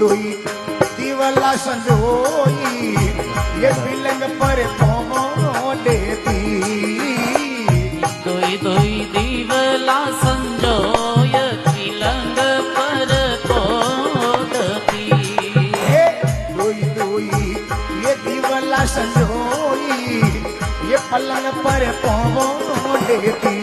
दुई दिवला संजोई ये पिलंग पर पौनो देती दुई दुई दिवला संजोय पिलंग पर कोदती दुई दुई ये दिवला संजोई ये पलंग पर पौनो देती